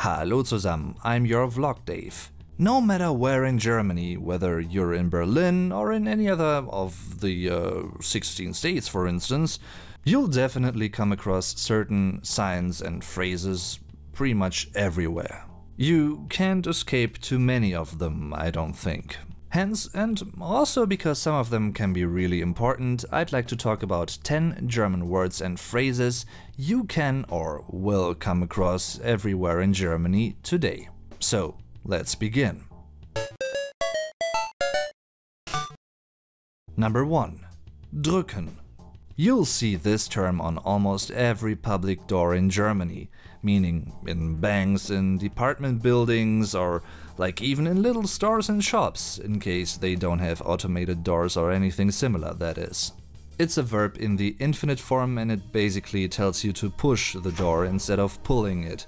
Hallo zusammen, I'm your Vlog Dave. No matter where in Germany, whether you're in Berlin or in any other of the 16 states for instance, you'll definitely come across certain signs and phrases pretty much everywhere. You can't escape too many of them, I don't think. Hence, and also because some of them can be really important, I'd like to talk about 10 German words and phrases you can or will come across everywhere in Germany today. So, let's begin. Number 1. Drücken. You'll see this term on almost every public door in Germany, meaning in banks, in department buildings, or like even in little stores and shops, in case they don't have automated doors or anything similar, that is. It's a verb in the infinite form and it basically tells you to push the door instead of pulling it,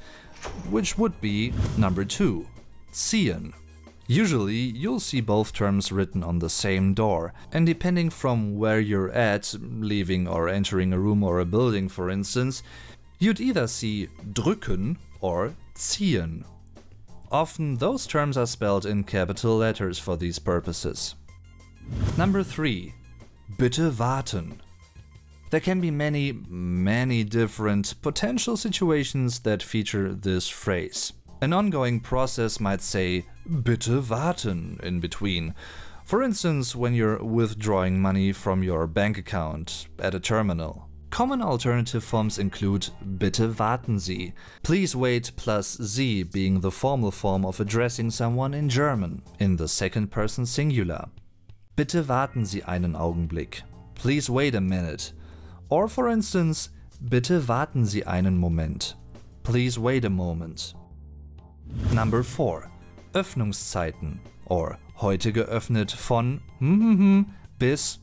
which would be number 2, ziehen. Usually, you'll see both terms written on the same door, and depending from where you're at, leaving or entering a room or a building for instance, you'd either see drücken or ziehen. Often those terms are spelled in capital letters for these purposes. Number 3. Bitte warten. There can be many different potential situations that feature this phrase. An ongoing process might say bitte warten in between. For instance, when you're withdrawing money from your bank account at a terminal. Common alternative forms include bitte warten Sie, please wait plus Sie being the formal form of addressing someone in German, in the second person singular. Bitte warten Sie einen Augenblick, please wait a minute. Or for instance, bitte warten Sie einen Moment, please wait a moment. Number 4. Öffnungszeiten or heute geöffnet von bis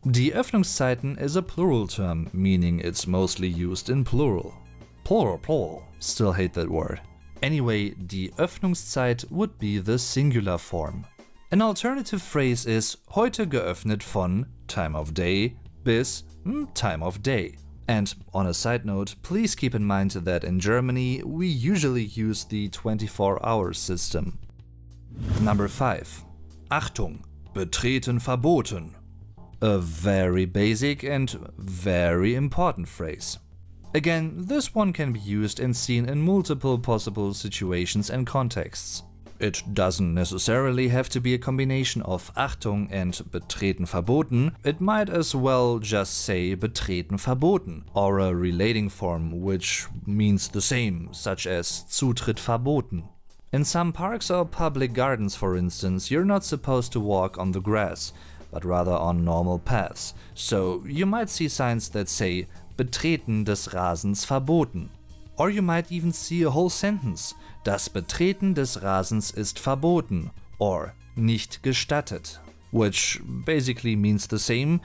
Die Öffnungszeiten is a plural term, meaning it's mostly used in plural. Plural. Still hate that word. Anyway, die Öffnungszeit would be the singular form. An alternative phrase is heute geöffnet von time of day bis time of day. And on a side note, please keep in mind that in Germany we usually use the 24-hour system. Number 5. Achtung, betreten verboten. A very basic and very important phrase. Again, this one can be used and seen in multiple possible situations and contexts. It doesn't necessarily have to be a combination of Achtung and betreten verboten, it might as well just say betreten verboten, or a relating form which means the same, such as Zutritt verboten. In some parks or public gardens, for instance, you're not supposed to walk on the grass, but rather on normal paths, so you might see signs that say Betreten des Rasens verboten. Or you might even see a whole sentence, das Betreten des Rasens ist verboten, or nicht gestattet, which basically means the same.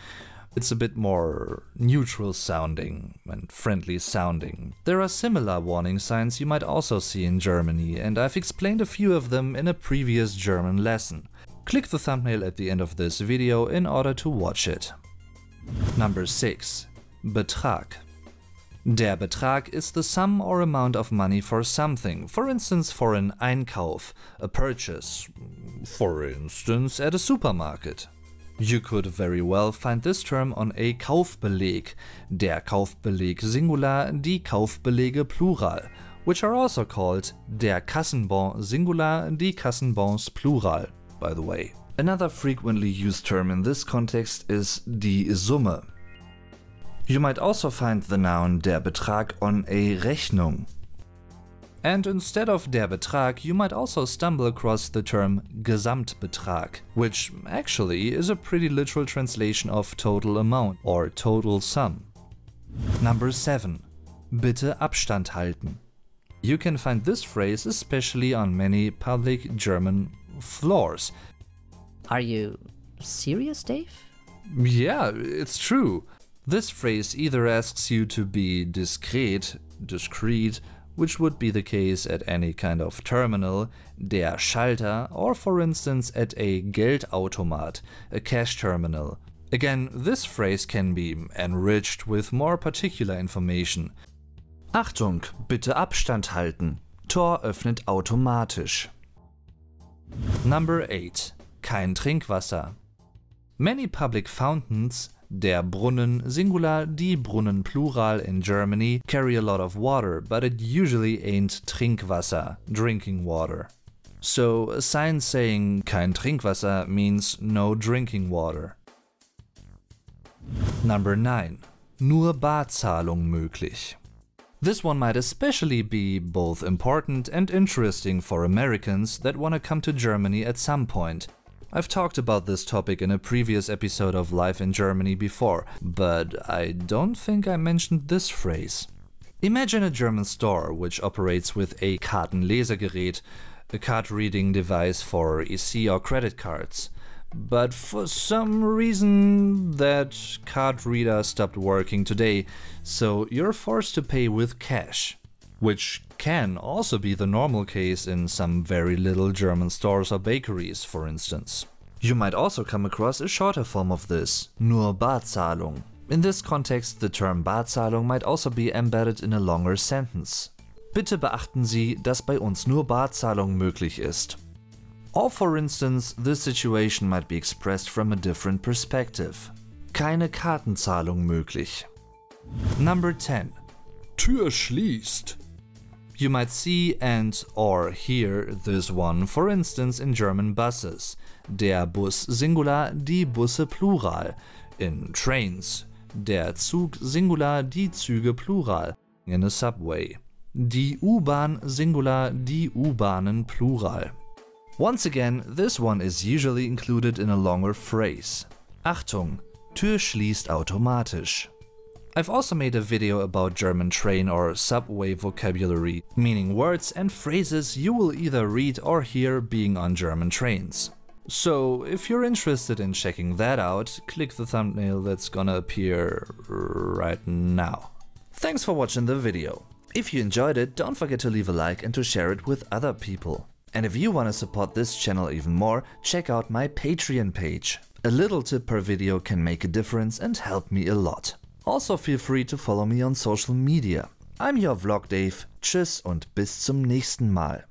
It's a bit more neutral sounding and friendly sounding. There are similar warning signs you might also see in Germany, and I've explained a few of them in a previous German lesson. Click the thumbnail at the end of this video in order to watch it. Number 6. Betrag. Der Betrag is the sum or amount of money for something, for instance for an Einkauf, a purchase, for instance at a supermarket. You could very well find this term on a Kaufbeleg, der Kaufbeleg Singular, die Kaufbelege Plural, which are also called der Kassenbon Singular, die Kassenbons Plural, by the way. Another frequently used term in this context is die Summe. You might also find the noun der Betrag on a Rechnung. And instead of der Betrag, you might also stumble across the term Gesamtbetrag, which actually is a pretty literal translation of total amount or total sum. Number 7. Bitte Abstand halten. You can find this phrase especially on many public German floors. Are you serious, Dave? Yeah, it's true. This phrase either asks you to be discreet, which would be the case at any kind of terminal, der Schalter, or for instance at a Geldautomat, a cash terminal. Again, this phrase can be enriched with more particular information. Achtung, bitte Abstand halten. Tor öffnet automatisch. Number 8. Kein Trinkwasser. Many public fountains, der Brunnen Singular, die Brunnen Plural in Germany, carry a lot of water, but it usually ain't Trinkwasser, drinking water. So a sign saying kein Trinkwasser means no drinking water. Number 9. Nur Barzahlung möglich. This one might especially be both important and interesting for Americans that want to come to Germany at some point. I've talked about this topic in a previous episode of Life in Germany before, but I don't think I mentioned this phrase. Imagine a German store which operates with a Kartenlesegerät, a card reading device for EC or credit cards. But for some reason that card reader stopped working today, so you're forced to pay with cash. Which can also be the normal case in some very little German stores or bakeries, for instance. You might also come across a shorter form of this, nur Barzahlung. In this context, the term Barzahlung might also be embedded in a longer sentence. Bitte beachten Sie, dass bei uns nur Barzahlung möglich ist. Or for instance, this situation might be expressed from a different perspective. Keine Kartenzahlung möglich. Number 10. Tür schließt. You might see and or hear this one, for instance, in German buses. Der Bus Singular, die Busse Plural. In trains. Der Zug Singular, die Züge Plural. In a subway. Die U-Bahn Singular, die U-Bahnen Plural. Once again, this one is usually included in a longer phrase. Achtung, Tür schließt automatisch. I've also made a video about German train or subway vocabulary, meaning words and phrases you will either read or hear being on German trains. So if you're interested in checking that out, click the thumbnail that's gonna appear right now. Thanks for watching the video. If you enjoyed it, don't forget to leave a like and to share it with other people. And if you want to support this channel even more, check out my Patreon page. A little tip per video can make a difference and help me a lot. Also feel free to follow me on social media. I'm your Vlog Dave. Tschüss und bis zum nächsten Mal.